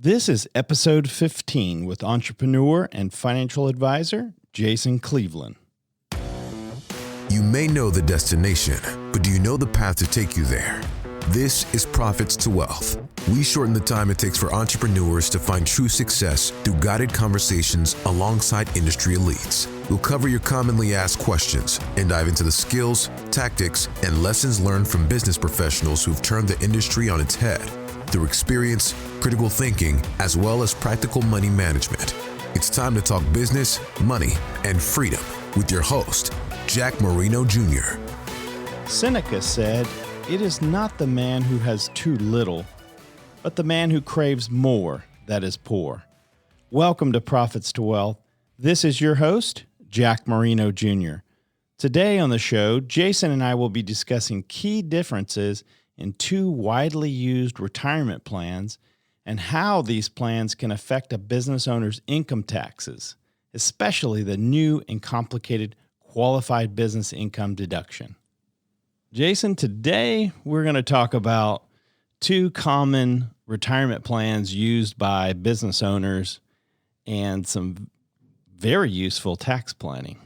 This is episode 15 with entrepreneur and financial advisor, Jason Clevlen. You may know the destination, but do you know the path to take you there? This is Profits to Wealth. We shorten the time it takes for entrepreneurs to find true success through guided conversations alongside industry elites. We'll cover your commonly asked questions and dive into the skills, tactics, and lessons learned from business professionals who've turned the industry on its head through experience, critical thinking, as well as practical money management. It's time to talk business, money, and freedom with your host, Jack Marino Jr. Seneca said, "It is not the man who has too little, but the man who craves more that is poor." Welcome to Profits to Wealth. This is your host, Jack Marino Jr. Today on the show, Jason and I will be discussing key differences in two widely used retirement plans and how these plans can affect a business owner's income taxes, especially the new and complicated qualified business income deduction. Jason, today we're going to talk about two common retirement plans used by business owners and some very useful tax planning.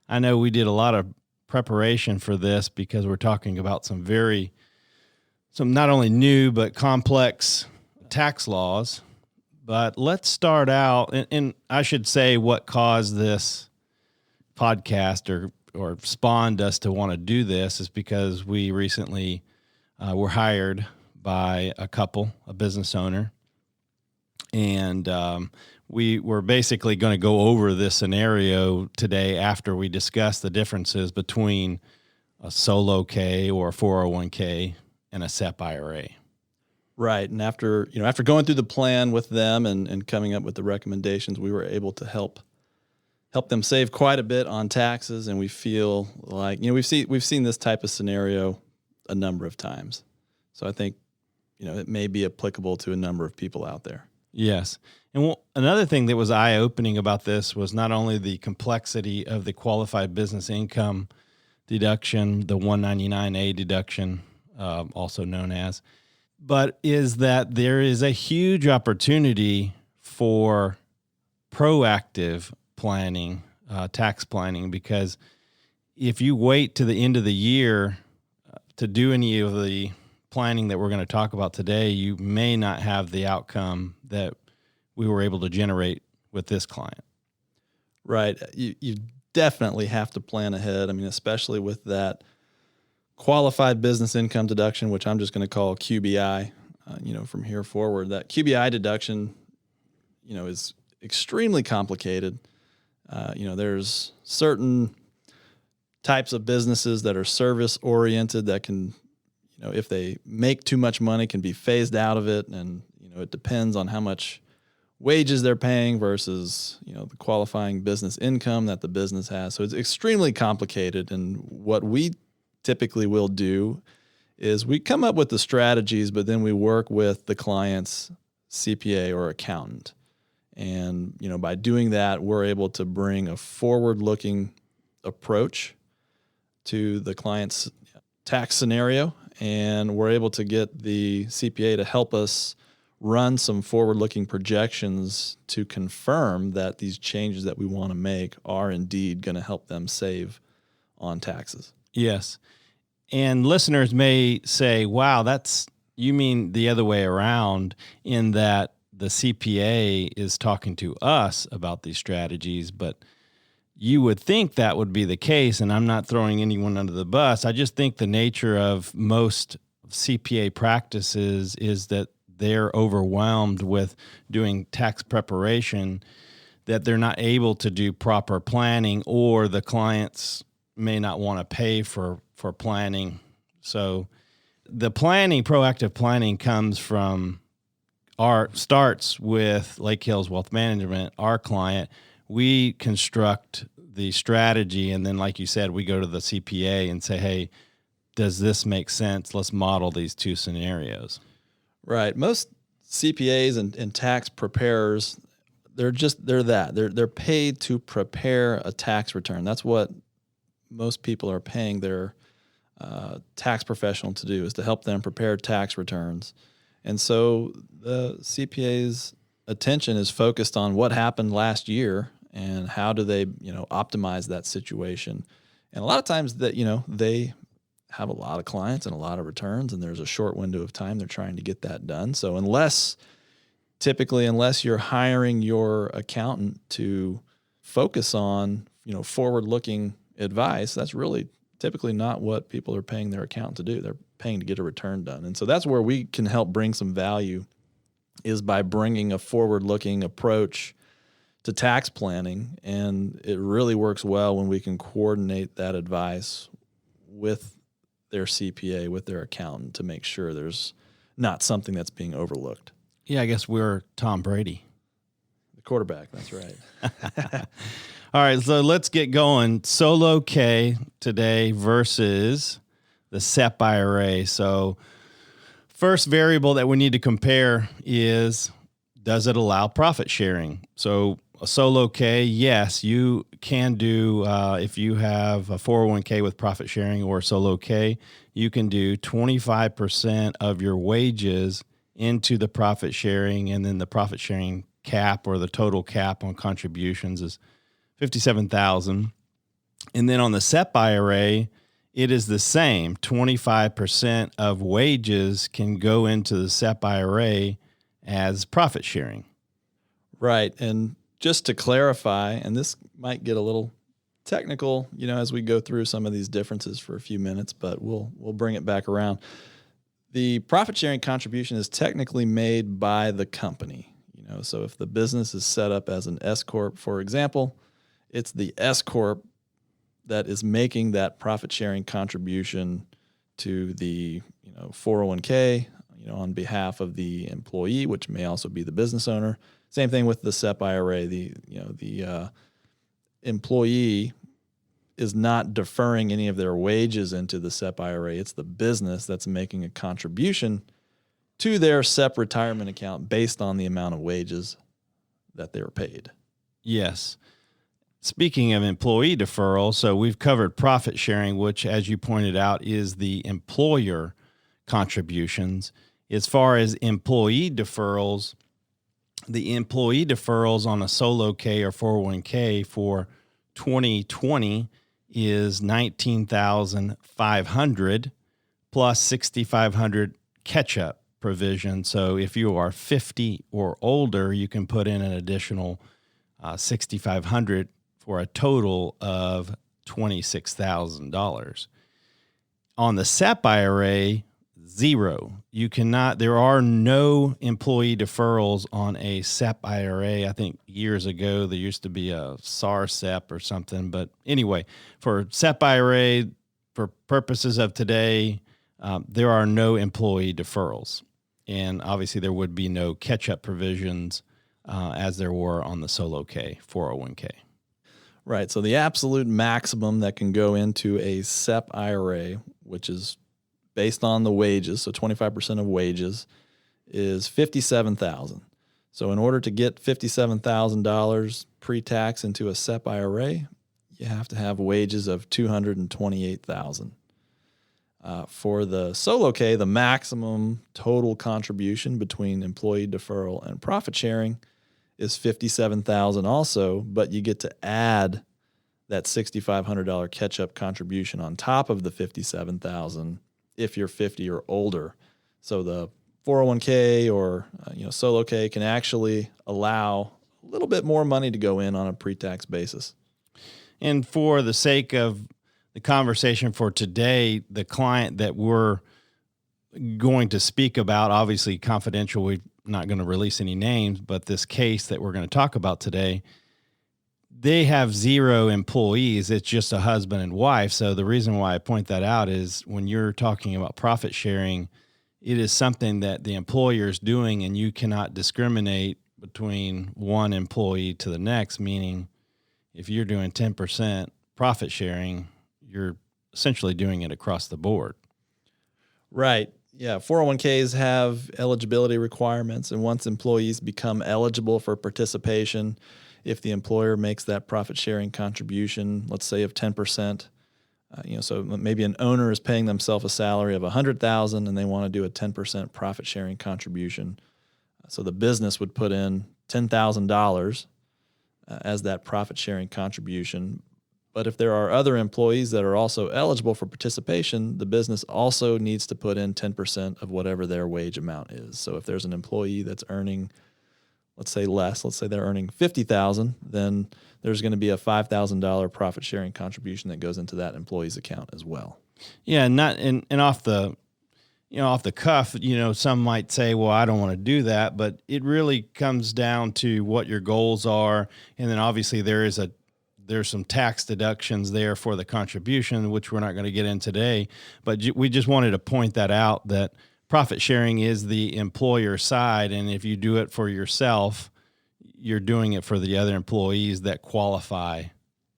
I know we did a lot of preparation for this because we're talking about some not only new but complex tax laws. But let's start out, and I should say what caused this podcast or spawned us to want to do this is because we recently were hired by a business owner, and we were basically going to go over this scenario today after we discuss the differences between a solo K or a 401k and a SEP-IRA. Right. And after going through the plan with them and coming up with the recommendations, we were able to help them save quite a bit on taxes. And we feel like, we've seen this type of scenario a number of times. So I think, it may be applicable to a number of people out there. Yes. And another thing that was eye-opening about this was not only the complexity of the qualified business income deduction, the 199A deduction, also known as, but is that there is a huge opportunity for proactive planning, tax planning, because if you wait to the end of the year to do any of the planning that we're going to talk about today, you may not have the outcome that we were able to generate with this client. Right. You definitely have to plan ahead. Especially with that qualified business income deduction, which I'm just going to call QBI, from here forward. That QBI deduction, is extremely complicated. There's certain types of businesses that are service oriented that can, if they make too much money, can be phased out of it. And, it depends on how much wages they're paying versus, the qualifying business income that the business has. So it's extremely complicated. And what we typically will do is we come up with the strategies, but then we work with the client's CPA or accountant. And, by doing that, we're able to bring a forward-looking approach to the client's tax scenario. And we're able to get the CPA to help us run some forward-looking projections to confirm that these changes that we want to make are indeed going to help them save on taxes. Yes. And listeners may say, wow, you mean the other way around, in that the CPA is talking to us about these strategies, but you would think that would be the case, and I'm not throwing anyone under the bus. I just think the nature of most CPA practices is that they're overwhelmed with doing tax preparation, that they're not able to do proper planning, or the clients may not want to pay for planning. So the proactive planning starts with Lake Hills Wealth Management, our client. We construct the strategy, and then, like you said, we go to the CPA and say, hey, does this make sense? Let's model these two scenarios. Right. Most CPAs and tax preparers, they're paid to prepare a tax return. That's what most people are paying their tax professional to do, is to help them prepare tax returns. And so the CPA's attention is focused on what happened last year and how do they, optimize that situation. And a lot of times that, they have a lot of clients and a lot of returns, and there's a short window of time they're trying to get that done. So unless you're hiring your accountant to focus on, forward-looking advice, that's really typically not what people are paying their accountant to do. They're paying to get a return done. And so that's where we can help bring some value, is by bringing a forward-looking approach to tax planning. And it really works well when we can coordinate that advice with their CPA, with their accountant, to make sure there's not something that's being overlooked. Yeah, I guess we're Tom Brady. The quarterback, that's right. All right, so let's get going. Solo K today versus the SEP-IRA. So first variable that we need to compare is, does it allow profit sharing? So a solo K, yes, you can do, if you have a 401k with profit sharing or a solo K, you can do 25% of your wages into the profit sharing, and then the profit sharing cap, or the total cap on contributions, is $57,000. And then on the SEP-IRA, it is the same. 25% of wages can go into the SEP-IRA as profit sharing. Right. And just to clarify, and this might get a little technical, as we go through some of these differences for a few minutes, but we'll bring it back around. The profit sharing contribution is technically made by the company. So if the business is set up as an S corp, for example, it's the S corp that is making that profit sharing contribution to the 401k, on behalf of the employee, which may also be the business owner. Same thing with the SEP-IRA. The employee is not deferring any of their wages into the SEP-IRA. It's the business that's making a contribution to their SEP retirement account based on the amount of wages that they were paid. Yes. Speaking of employee deferral, so we've covered profit sharing, which, as you pointed out, is the employer contributions. As far as employee deferrals, the employee deferrals on a solo K or 401k for 2020 is $19,500 plus $6,500 catch-up provision. So if you are 50 or older, you can put in an additional $6,500 for a total of $26,000. On the SEP-IRA, zero. You cannot, there are no employee deferrals on a SEP-IRA. I think years ago there used to be a SAR-SEP or something. But anyway, for SEP-IRA, for purposes of today, there are no employee deferrals. And obviously there would be no catch-up provisions as there were on the solo K, 401k. Right. So the absolute maximum that can go into a SEP-IRA, which is based on the wages, so 25% of wages, is $57,000. So in order to get $57,000 pre-tax into a SEP-IRA, you have to have wages of $228,000. For the solo K, the maximum total contribution between employee deferral and profit sharing is $57,000 also, but you get to add that $6,500 catch-up contribution on top of the $57,000 if you're 50 or older. So the 401k or solo K can actually allow a little bit more money to go in on a pre-tax basis. And for the sake of the conversation for today, the client that we're going to speak about, obviously confidential, we're not going to release any names, but this case that we're going to talk about today, they have zero employees. It's just a husband and wife. So the reason why I point that out is when you're talking about profit sharing, it is something that the employer is doing, and you cannot discriminate between one employee to the next, meaning if you're doing 10% profit sharing, you're essentially doing it across the board. Right. Yeah. 401ks have eligibility requirements, and once employees become eligible for participation, if the employer makes that profit sharing contribution, let's say of 10%, So maybe an owner is paying themselves a salary of $100,000 and they want to do a 10% profit sharing contribution. So the business would put in $10,000 as that profit sharing contribution. But if there are other employees that are also eligible for participation, the business also needs to put in 10% of whatever their wage amount is. So if there's an employee that's earning, let's say they're earning $50,000, then there's going to be a $5,000 profit sharing contribution that goes into that employee's account as well. Yeah, and off the cuff, some might say, well, I don't want to do that, but it really comes down to what your goals are. And then obviously there's some tax deductions there for the contribution, which we're not going to get in today, but we just wanted to point that out, that profit sharing is the employer side. And if you do it for yourself, you're doing it for the other employees that qualify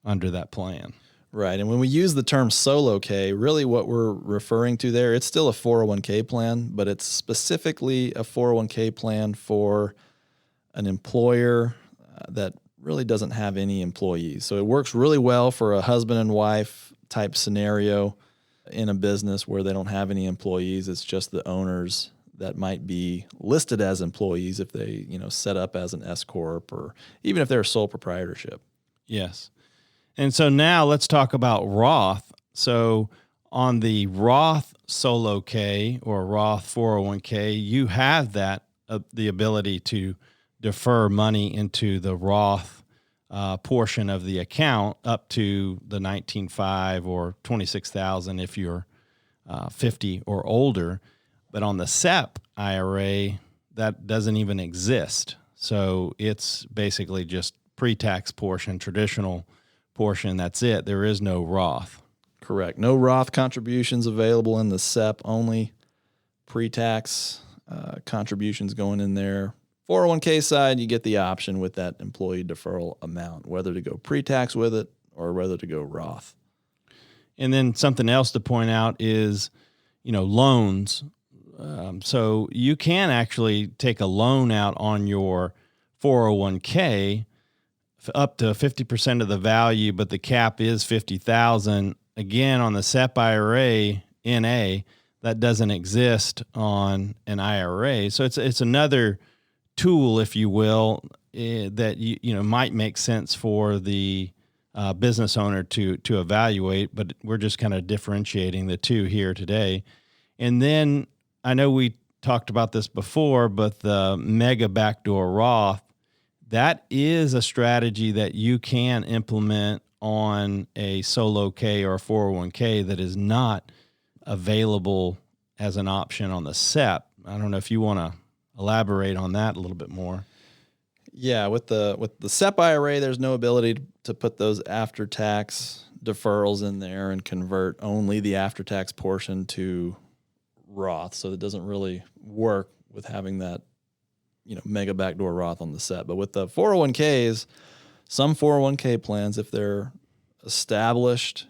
under that plan. Right. And when we use the term solo K, really what we're referring to there, it's still a 401k plan, but it's specifically a 401k plan for an employer that really doesn't have any employees. So it works really well for a husband and wife type scenario in a business where they don't have any employees. It's just the owners that might be listed as employees if they, set up as an S corp, or even if they're a sole proprietorship. Yes. And so now let's talk about Roth. So on the Roth Solo K or Roth 401k, you have that the ability to defer money into the Roth portion of the account up to the $19,500 or $26,000 if you're 50 or older. But on the SEP-IRA, that doesn't even exist. So it's basically just pre-tax portion, traditional portion. That's it. There is no Roth. Correct. No Roth contributions available in the SEP, only pre-tax contributions going in there. 401k side, you get the option with that employee deferral amount, whether to go pre-tax with it or whether to go Roth. And then something else to point out is, loans. So you can actually take a loan out on your 401k up to 50% of the value, but the cap is $50,000. Again, on the SEP-IRA NA, that doesn't exist on an IRA. So it's another tool, if you will, that might make sense for the business owner to evaluate. But we're just kind of differentiating the two here today. And then I know we talked about this before, but the mega backdoor Roth, that is a strategy that you can implement on a solo K or a 401k that is not available as an option on the SEP. I don't know if you want to elaborate on that a little bit more. Yeah, with the SEP-IRA, there's no ability to put those after-tax deferrals in there and convert only the after-tax portion to Roth. So it doesn't really work with having that, mega backdoor Roth on the SEP. But with the 401ks, some 401k plans, if they're established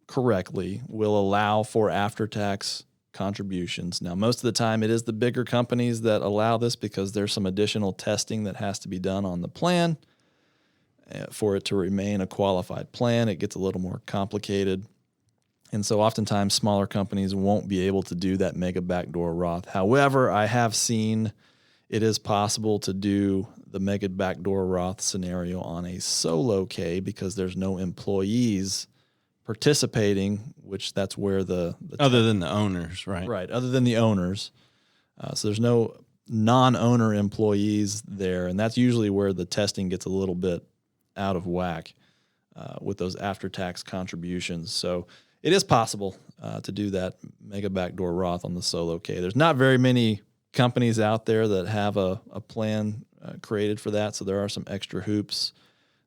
correctly, will allow for after-tax contributions. Now, most of the time it is the bigger companies that allow this because there's some additional testing that has to be done on the plan for it to remain a qualified plan. It gets a little more complicated. And so oftentimes smaller companies won't be able to do that mega backdoor Roth. However, I have seen it is possible to do the mega backdoor Roth scenario on a solo K because there's no employees participating, which that's where the other than the owners, right? Right, other than the owners. So there's no non-owner employees there, and that's usually where the testing gets a little bit out of whack with those after-tax contributions. So it is possible to do that mega backdoor Roth on the solo K. There's not very many companies out there that have a plan created for that, so there are some extra hoops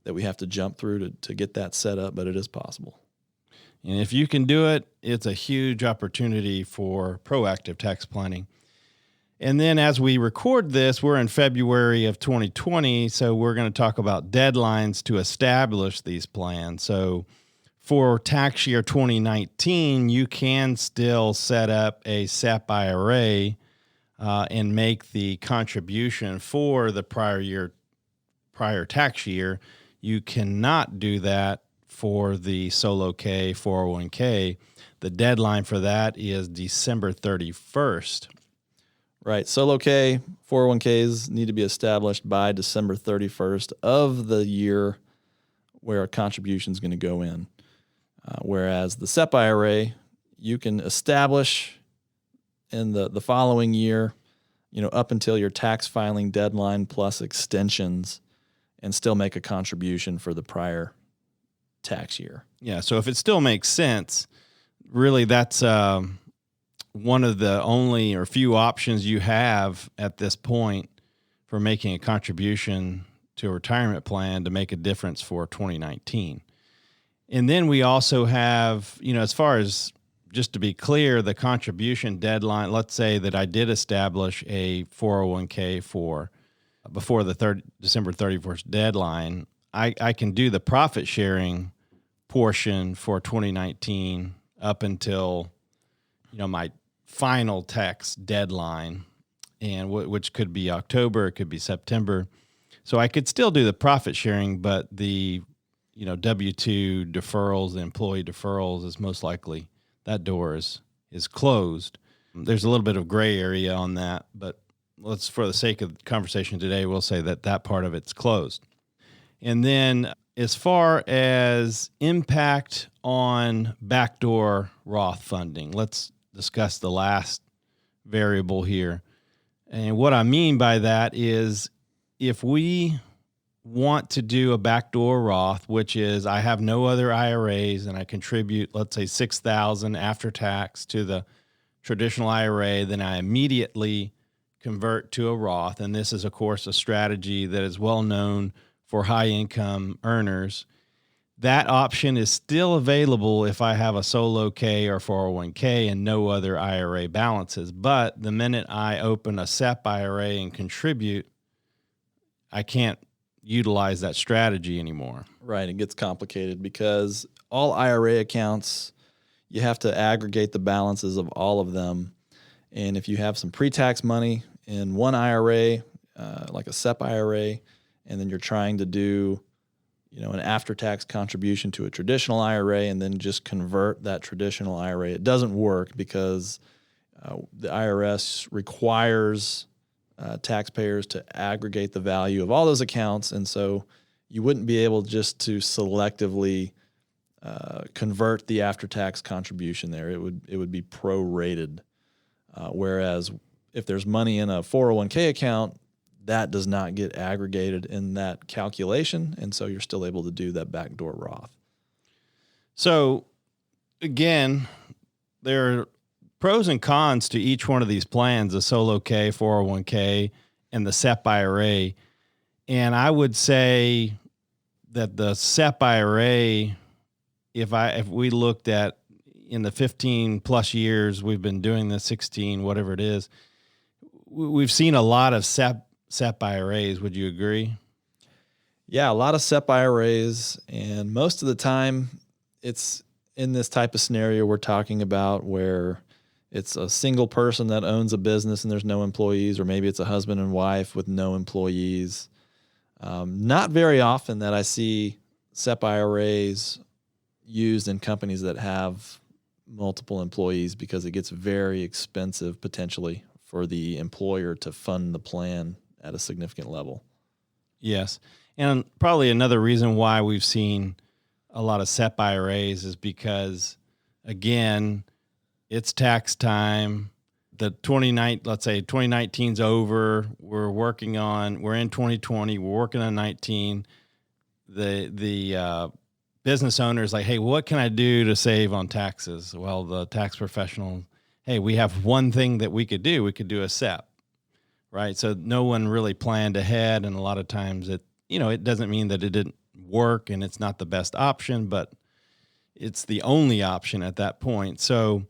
that we have to jump through to get that set up, but it is possible. And if you can do it, it's a huge opportunity for proactive tax planning. And then as we record this, we're in February of 2020, so we're going to talk about deadlines to establish these plans. So for tax year 2019, you can still set up a SEP-IRA and make the contribution for the prior tax year. You cannot do that for the solo K 401k. The deadline for that is December 31st. Right. Solo K 401ks need to be established by December 31st of the year where a contribution is going to go in. Whereas the SEP-IRA, you can establish in the following year, up until your tax filing deadline plus extensions, and still make a contribution for the prior tax year. Yeah, so if it still makes sense, really that's one of the only or few options you have at this point for making a contribution to a retirement plan to make a difference for 2019. And then we also have, as far as, just to be clear, the contribution deadline, let's say that I did establish a 401k before the December 31st deadline, I can do the profit sharing portion for 2019 up until, my final tax deadline, and which could be October, it could be September. So I could still do the profit sharing, but the W-2 deferrals, the employee deferrals is most likely that door is closed. There's a little bit of gray area on that, but let's, for the sake of the conversation today, we'll say that part of it's closed. And then as far as impact on backdoor Roth funding, let's discuss the last variable here. And what I mean by that is if we want to do a backdoor Roth, which is I have no other IRAs and I contribute, let's say $6,000 after tax to the traditional IRA, then I immediately convert to a Roth. And this is, of course, a strategy that is well known for high income earners. That option is still available if I have a solo K or 401k and no other IRA balances. But the minute I open a SEP-IRA and contribute, I can't utilize that strategy anymore. Right. It gets complicated because all IRA accounts, you have to aggregate the balances of all of them. And if you have some pre-tax money in one IRA, like a SEP-IRA, and then you're trying to do, an after-tax contribution to a traditional IRA and then just convert that traditional IRA, it doesn't work because the IRS requires taxpayers to aggregate the value of all those accounts, and so you wouldn't be able just to selectively convert the after-tax contribution there. It would be prorated. Whereas if there's money in a 401k account, that does not get aggregated in that calculation, and so you're still able to do that backdoor Roth. So, again, there are pros and cons to each one of these plans, the solo K, 401k, and the SEP-IRA. And I would say that the SEP-IRA, if we looked at in the 15 plus years we've been doing this, 16, whatever it is, we've seen a lot of SEP-IRAs. Would you agree? Yeah, a lot of SEP-IRAs, and most of the time it's in this type of scenario we're talking about where it's a single person that owns a business and there's no employees, or maybe it's a husband and wife with no employees. Not very often that I see SEP-IRAs used in companies that have multiple employees because it gets very expensive potentially for the employer to fund the plan at a significant level. Yes. And probably another reason why we've seen a lot of SEP-IRAs is because, again, it's tax time. Let's say 2019's over. We're in 2020. We're working on 19. The business owner is like, hey, what can I do to save on taxes? Well, the tax professional, hey, we have one thing that we could do. We could do a SEP, right? So no one really planned ahead. And a lot of times it doesn't mean that it didn't work and it's not the best option, but it's the only option at that point. So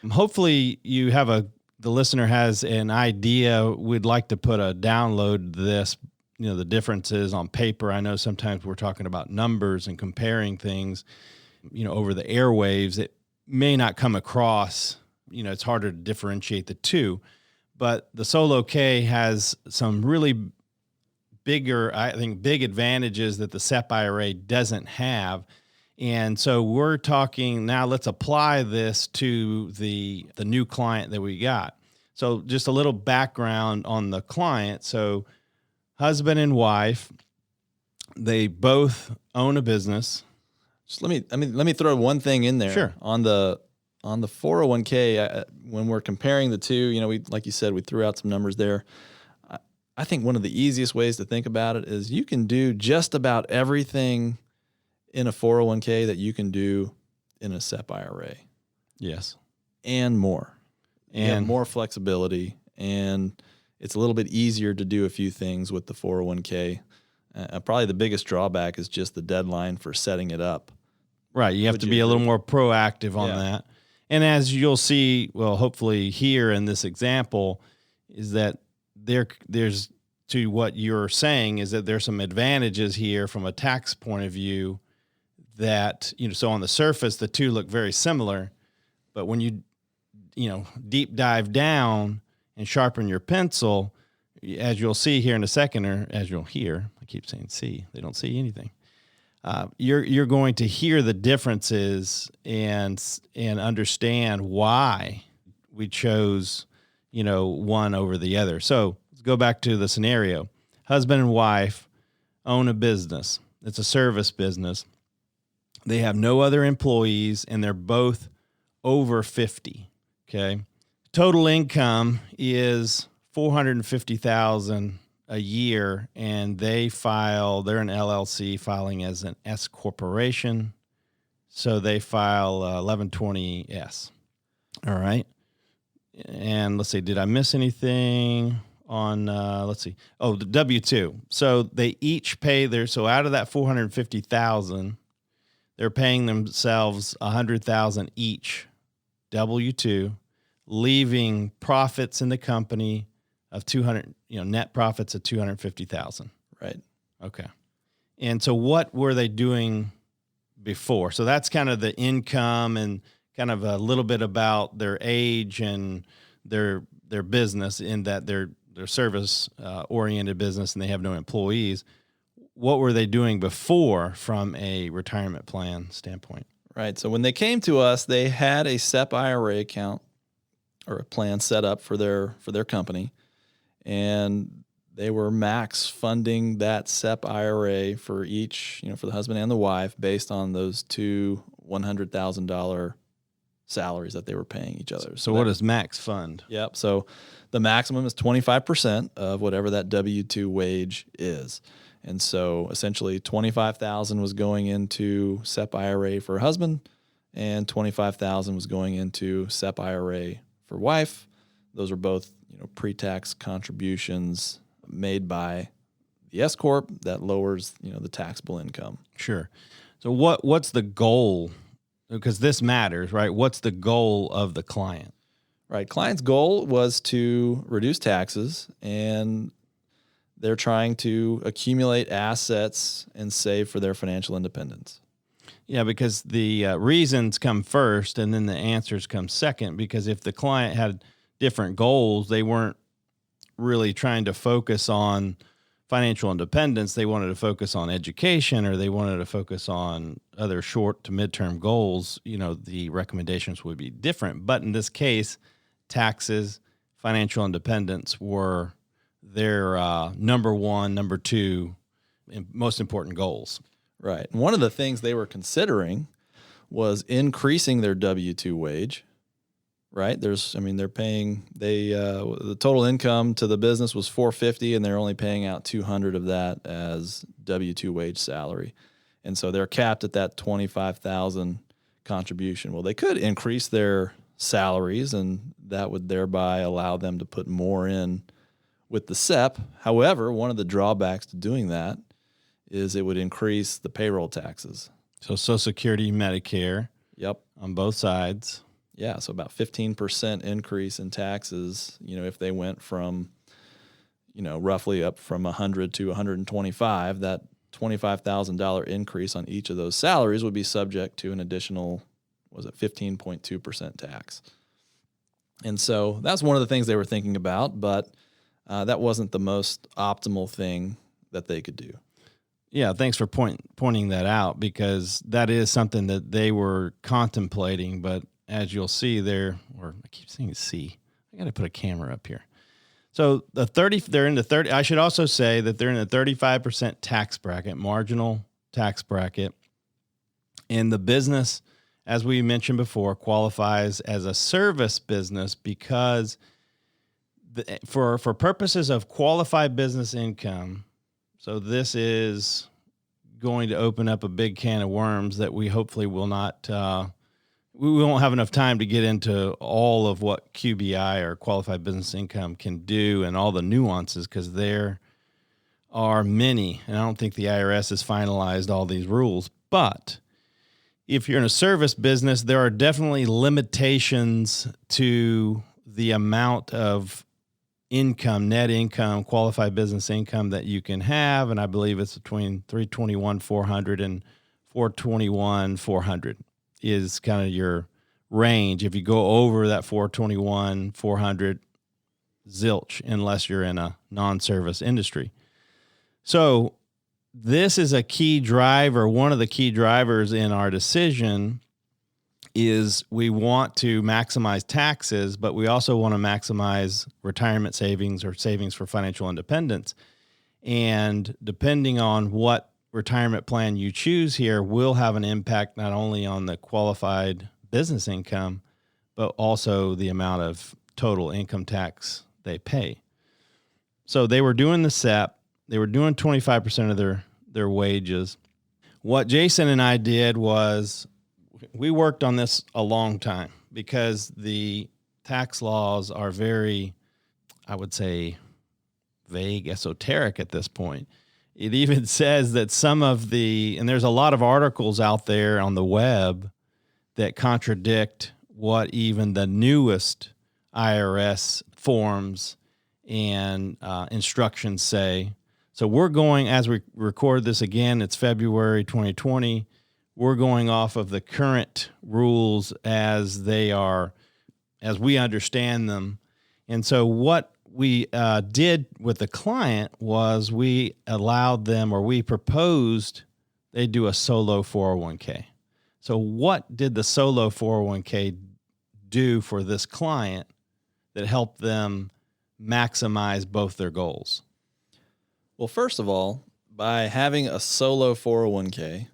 hopefully the listener has an idea. We'd like to put a download this, the differences on paper. I know sometimes we're talking about numbers and comparing things, over the airwaves. It may not come across, it's harder to differentiate the two, but the solo K has some really big advantages that the SEP-IRA doesn't have. And so we're talking now, let's apply this to the new client that we got. So just a little background on the client. So husband and wife, they both own a business. Just let me throw one thing in there. Sure. On the 401k, when we're comparing the two, we, like you said, we threw out some numbers there. I think one of the easiest ways to think about it is you can do just about everything in a 401k that you can do in a SEP-IRA. Yes. And more. And more flexibility, and it's a little bit easier to do a few things with the 401k. Probably the biggest drawback is just the deadline for setting it up. Right. You have to be a little more proactive on that. And as you'll see, well, hopefully here in this example, is that there's to what you're saying is that there's some advantages here from a tax point of view that, so on the surface, the two look very similar, but when you deep dive down and sharpen your pencil, as you'll see here in a second, or as you'll hear, I keep saying see, they don't see anything. You're going to hear the differences and understand why we chose, one over the other. So let's go back to the scenario. Husband and wife own a business. It's a service business. They have no other employees, and they're both over 50. Okay. Total income is $450,000 a year, and they're an LLC filing as an S corporation. So they file 1120S. All right. And let's see, did I miss anything on, let's see. Oh, the W-2. So they each pay so out of that 450,000, they're paying themselves 100,000 each W-2, leaving profits in the company of 200, net profits of 250,000. Right. Okay. And so what were they doing before? So that's kind of the income and kind of a little bit about their age and their business, in that they're service oriented business and they have no employees. What were they doing before from a retirement plan standpoint? Right. So when they came to us, they had a SEP-IRA account or a plan set up for their company, and they were max funding that SEP-IRA for each, for the husband and the wife, based on those two $100,000 salaries that they were paying each other. So what is max fund? Yep. So the maximum is 25% of whatever that W-2 wage is. And so essentially $25,000 was going into SEP-IRA for husband, and $25,000 was going into SEP-IRA for wife. Those are both, pre-tax contributions made by the S corp that lowers, the taxable income. Sure. So what's the goal? Because this matters, right? What's the goal of the client? Right. Client's goal was to reduce taxes, and they're trying to accumulate assets and save for their financial independence. Yeah, because the reasons come first and then the answers come second. Because if the client had different goals, they weren't really trying to focus on financial independence. They wanted to focus on education, or they wanted to focus on other short to midterm goals. The recommendations would be different. But in this case, taxes, financial independence were their number one, number two, and most important goals. Right. And one of the things they were considering was increasing their W-2 wage. Right. They're paying, the total income to the business was $450, and they're only paying out $200 of that as W-2 wage salary. And so they're capped at that $25,000 contribution. Well, they could increase their salaries, and that would thereby allow them to put more in with the SEP. However, one of the drawbacks to doing that is it would increase the payroll taxes. So Social Security, Medicare. Yep. On both sides. Yeah, so about 15% increase in taxes, if they went from, roughly up from 100 to 125, that $25,000 increase on each of those salaries would be subject to an additional, 15.2% tax. And so that's one of the things they were thinking about, but that wasn't the most optimal thing that they could do. Yeah, thanks for pointing that out, because that is something that they were contemplating. But as you'll see there, or I keep saying see, I got to put a camera up here. So they're in the 30. I should also say that they're in the 35% tax bracket, marginal tax bracket. And the business, as we mentioned before, qualifies as a service business because for purposes of qualified business income. So this is going to open up a big can of worms that we hopefully will not, we won't have enough time to get into all of what QBI or qualified business income can do and all the nuances, because there are many, and I don't think the IRS has finalized all these rules. But if you're in a service business, there are definitely limitations to the amount of income, net income, qualified business income that you can have. And I believe it's between $321,400 and $421,400 is kind of your range. If you go over that $421,400, zilch, unless you're in a non-service industry. So this is a key driver. One of the key drivers in our decision is we want to maximize taxes, but we also want to maximize retirement savings or savings for financial independence. And depending on what retirement plan you choose here will have an impact not only on the qualified business income, but also the amount of total income tax they pay. So they were doing the SEP. They were doing 25% of their wages. What Jason and I did was we worked on this a long time because the tax laws are very, I would say, vague, esoteric at this point. It even says that some of and there's a lot of articles out there on the web that contradict what even the newest IRS forms and instructions say. So we're going, as we record this again, it's February 2020. We're going off of the current rules as they are, as we understand them. And so what we did with the client was we allowed them, or we proposed they do a solo 401k. So what did the solo 401k do for this client that helped them maximize both their goals? Well, first of all, by having a solo 401k,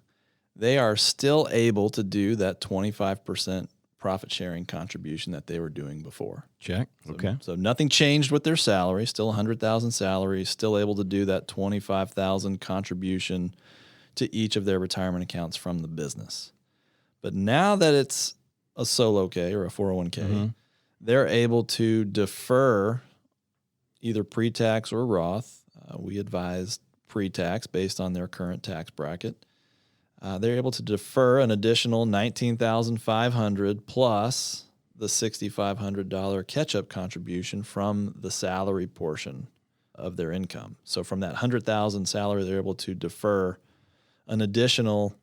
they are still able to do that 25% profit sharing contribution that they were doing before. Check. Okay. So nothing changed with their salary, still $100,000 salary, still able to do that $25,000 contribution to each of their retirement accounts from the business. But now that it's a solo K or a 401k, they're able to defer either pre-tax or Roth. We advise pre-tax based on their current tax bracket. They're able to defer an additional $19,500 plus the $6,500 catch-up contribution from the salary portion of their income. So from that $100,000 salary, they're able to defer an additional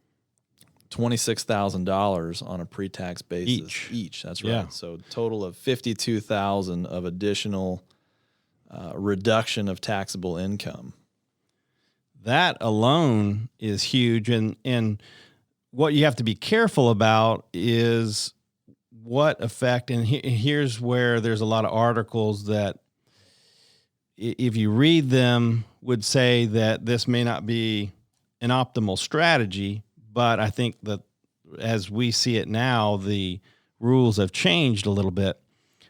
$26,000 on a pre-tax basis each. That's right. Yeah. So total of $52,000 of additional reduction of taxable income. That alone is huge. And what you have to be careful about is what effect, and here's where there's a lot of articles that, if you read them, would say that this may not be an optimal strategy, but I think that as we see it now, the rules have changed a little bit.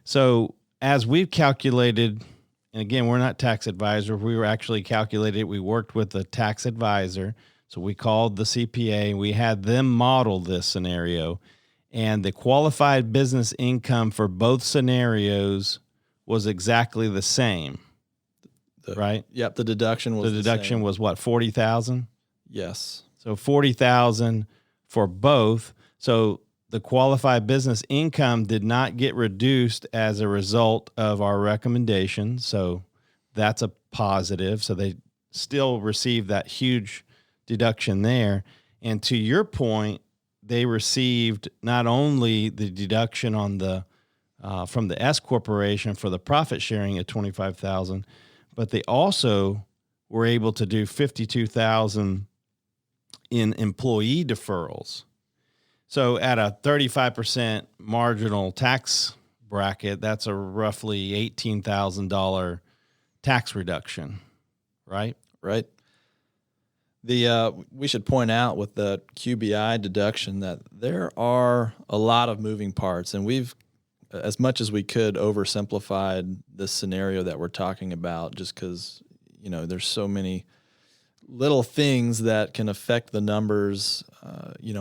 So as we've calculated, and again, we're not tax advisors. We were actually calculated. We worked with a tax advisor. So we called the CPA and we had them model this scenario. And the qualified business income for both scenarios was exactly the same, right? Yep. The deduction was was what, 40,000? Yes. So 40,000 for both. So the qualified business income did not get reduced as a result of our recommendation. So that's a positive. So they still received that huge deduction there. And to your point, they received not only the deduction on the from the S corporation for the profit sharing at $25,000, but they also were able to do $52,000 in employee deferrals. So at a 35% marginal tax bracket, that's a roughly $18,000 tax reduction, right? Right. We should point out with the QBI deduction that there are a lot of moving parts, and we've, as much as we could, oversimplified this scenario that we're talking about, just because there's so many little things that can affect the numbers,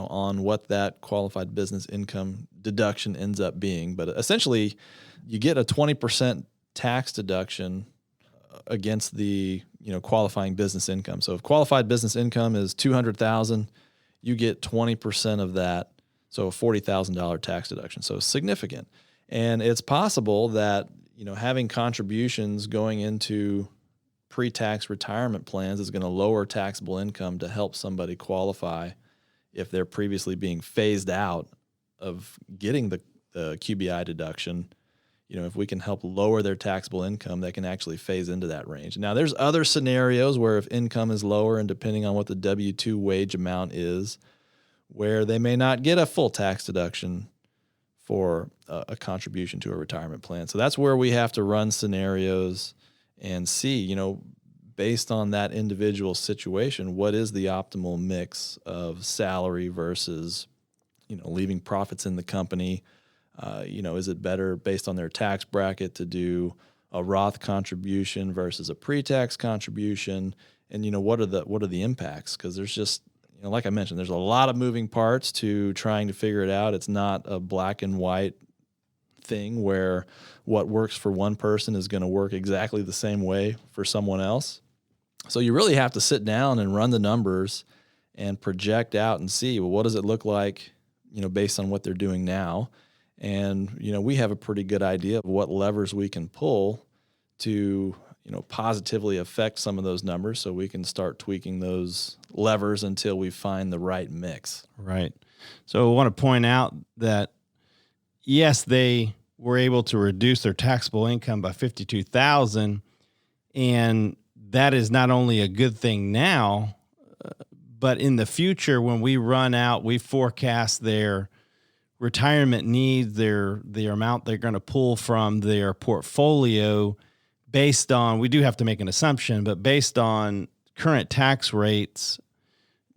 on what that qualified business income deduction ends up being. But essentially, you get a 20% tax deduction against the qualifying business income. So if qualified business income is $200,000, you get 20% of that, so a $40,000 tax deduction. So significant, and it's possible that having contributions going into pre-tax retirement plans is going to lower taxable income to help somebody qualify if they're previously being phased out of getting the QBI deduction. If we can help lower their taxable income, they can actually phase into that range. Now, there's other scenarios where if income is lower and depending on what the W-2 wage amount is, where they may not get a full tax deduction for a contribution to a retirement plan. So that's where we have to run scenarios and see, based on that individual situation, what is the optimal mix of salary versus, leaving profits in the company. Is it better based on their tax bracket to do a Roth contribution versus a pre-tax contribution? And, what are the impacts? Because there's just, like I mentioned, there's a lot of moving parts to trying to figure it out. It's not a black and white thing where what works for one person is going to work exactly the same way for someone else. So you really have to sit down and run the numbers and project out and see, well, what does it look like, based on what they're doing now? And, we have a pretty good idea of what levers we can pull to, positively affect some of those numbers, so we can start tweaking those levers until we find the right mix. Right. So I want to point out that, yes, they were able to reduce their taxable income by $52,000, and that is not only a good thing now, but in the future, when we run out, we forecast their retirement needs, the amount they're going to pull from their portfolio based on, we do have to make an assumption, but based on current tax rates,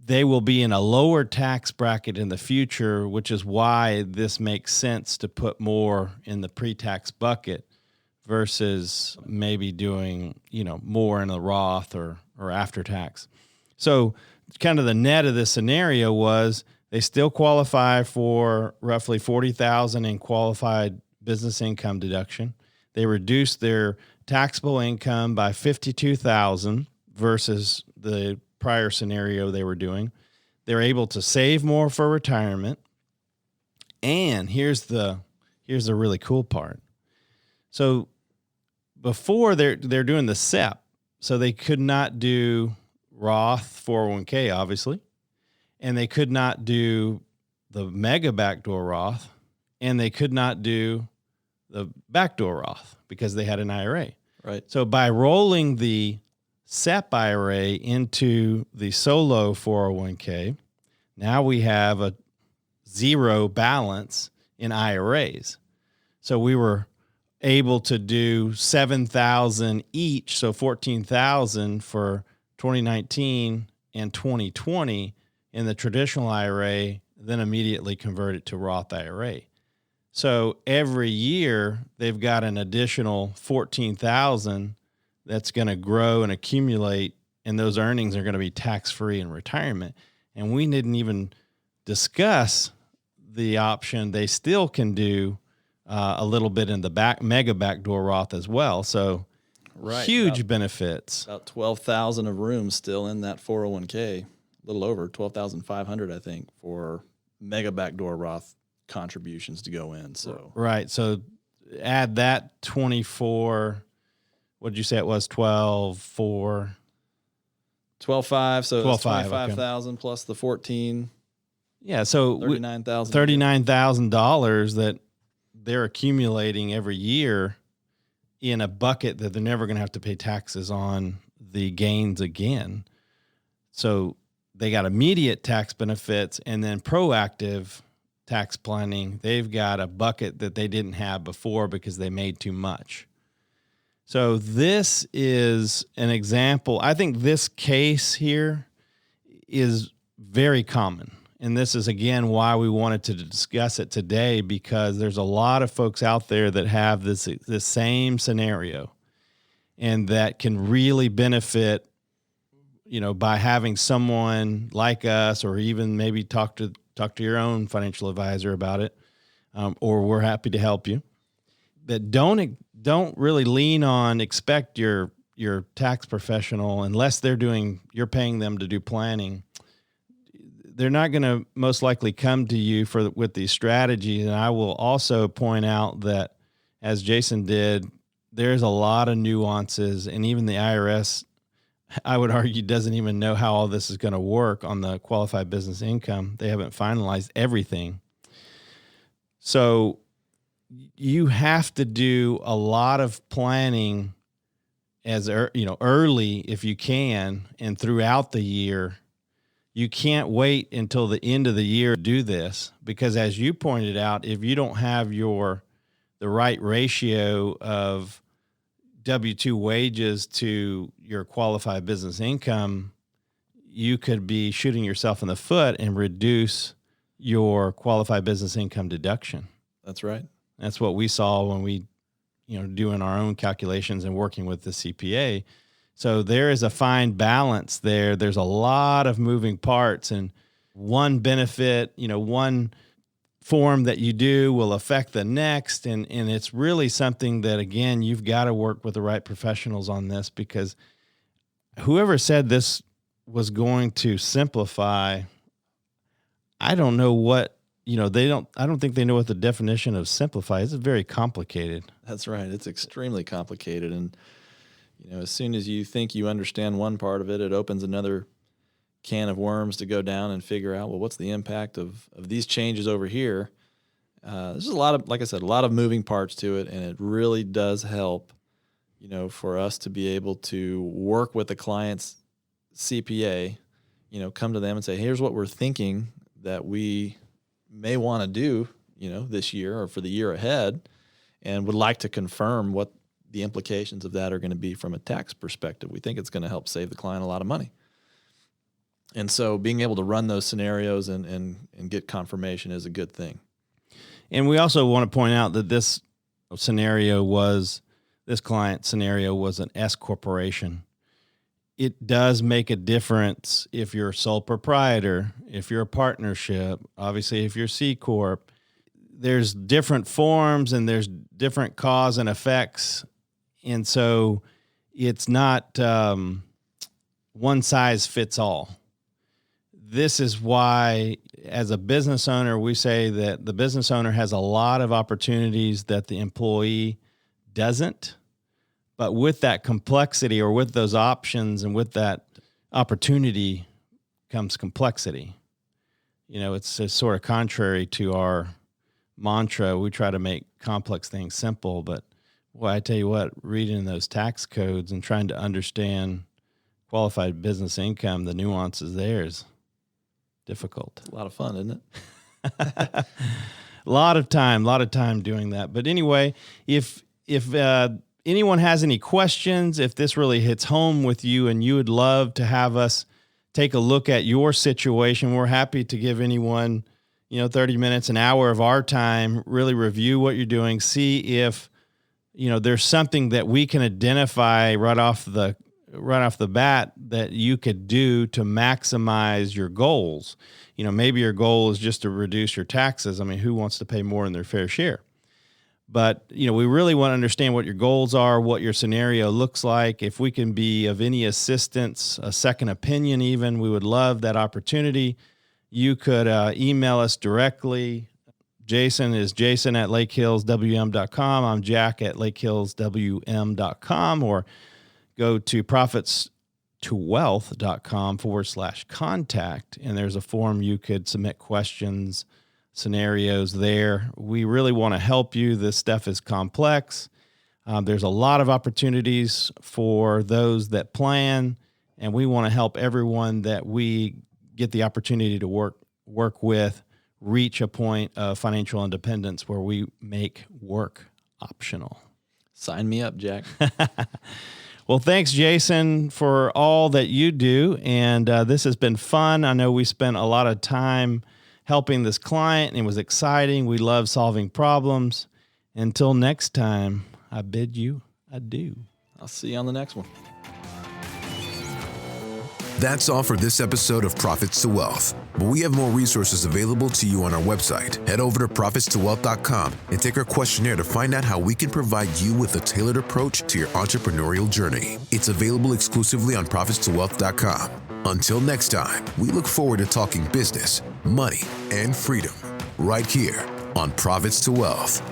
they will be in a lower tax bracket in the future, which is why this makes sense to put more in the pre-tax bucket versus maybe doing, more in the Roth or after tax. So kind of the net of this scenario was they still qualify for roughly $40,000 in qualified business income deduction. They reduced their taxable income by $52,000 versus the prior scenario they were doing. They're able to save more for retirement. And here's the really cool part. So before they're doing the SEP, so they could not do Roth 401k, obviously, and they could not do the mega backdoor Roth, and they could not do the backdoor Roth because they had an IRA. Right. So by rolling the SEP-IRA into the solo 401k, now we have a zero balance in IRAs. So we were able to do $7,000 each, so $14,000 for 2019 and 2020 in the traditional IRA, then immediately convert it to Roth IRA. So every year they've got an additional $14,000 that's going to grow and accumulate, and those earnings are going to be tax-free in retirement. And we didn't even discuss the option they still can do a little bit in the mega backdoor Roth as well. So huge benefits. About 12,000 of room still in that 401k, a little over 12,500, I think, for mega backdoor Roth contributions to go in. So right. So add that 24. What did you say it was? 12.4. 12.5. So 12.5, 25,000 plus the 14. Yeah. So $39,000. $39,000 that they're accumulating every year in a bucket that they're never going to have to pay taxes on the gains again. So they got immediate tax benefits, and then proactive tax planning, they've got a bucket that they didn't have before because they made too much. So this is an example. I think this case here is very common. And this is, again, why we wanted to discuss it today, because there's a lot of folks out there that have this same scenario and that can really benefit, by having someone like us, or even maybe talk to your own financial advisor about it, or we're happy to help you. That don't really expect your tax professional, unless you're paying them to do planning. They're not going to most likely come to you with these strategies. And I will also point out that, as Jason did, there's a lot of nuances, and even the IRS, I would argue, doesn't even know how all this is going to work on the qualified business income. They haven't finalized everything. So you have to do a lot of planning early if you can, and throughout the year. You can't wait until the end of the year to do this, because, as you pointed out, if you don't have the right ratio of W-2 wages to your qualified business income, you could be shooting yourself in the foot and reduce your qualified business income deduction. That's right. That's what we saw when we, doing our own calculations and working with the CPA. So there is a fine balance there. There's a lot of moving parts, and one benefit, one form that you do will affect the next. And it's really something that, again, you've got to work with the right professionals on this, because whoever said this was going to simplify, I don't know what, I don't think they know what the definition of simplify is. It's very complicated. That's right. It's extremely complicated. And as soon as you think you understand one part of it, it opens another can of worms to go down and figure out, well, what's the impact of these changes over here? There's a lot of, like I said, a lot of moving parts to it, and it really does help, for us to be able to work with the client's CPA, come to them and say, here's what we're thinking that we may want to do, this year or for the year ahead, and would like to confirm what the implications of that are going to be from a tax perspective. We think it's going to help save the client a lot of money. And so being able to run those scenarios and get confirmation is a good thing. And we also want to point out that this client scenario was an S corporation. It does make a difference if you're a sole proprietor, if you're a partnership, obviously if you're C Corp. There's different forms and there's different cause and effects. And so it's not one size fits all. This is why, as a business owner, we say that the business owner has a lot of opportunities that the employee doesn't. But with that complexity, or with those options and with that opportunity, comes complexity. It's sort of contrary to our mantra. We try to make complex things simple, but well, I tell you what, reading those tax codes and trying to understand qualified business income, the nuances there is difficult. It's a lot of fun, isn't it? A lot of time doing that. But anyway, if anyone has any questions, if this really hits home with you and you would love to have us take a look at your situation, we're happy to give anyone, 30 minutes, an hour of our time, really review what you're doing, see if there's something that we can identify right off the bat that you could do to maximize your goals. Maybe your goal is just to reduce your taxes. I mean, who wants to pay more than their fair share? But, we really want to understand what your goals are, what your scenario looks like. If we can be of any assistance, a second opinion even, we would love that opportunity. You could email us directly. Jason is jason@lakehillswm.com. I'm Jack at lakehillswm.com, or go to profitstowealth.com/contact. And there's a form you could submit questions, scenarios there. We really want to help you. This stuff is complex. There's a lot of opportunities for those that plan, and we want to help everyone that we get the opportunity to work with, reach a point of financial independence where we make work optional. Sign me up, Jack. Well, thanks, Jason, for all that you do. And this has been fun. I know we spent a lot of time helping this client, and it was exciting. We love solving problems. Until next time, I bid you adieu. I'll see you on the next one. That's all for this episode of Profits to Wealth. But we have more resources available to you on our website. Head over to profitstowealth.com and take our questionnaire to find out how we can provide you with a tailored approach to your entrepreneurial journey. It's available exclusively on profitstowealth.com. Until next time, we look forward to talking business, money, and freedom right here on Profits to Wealth.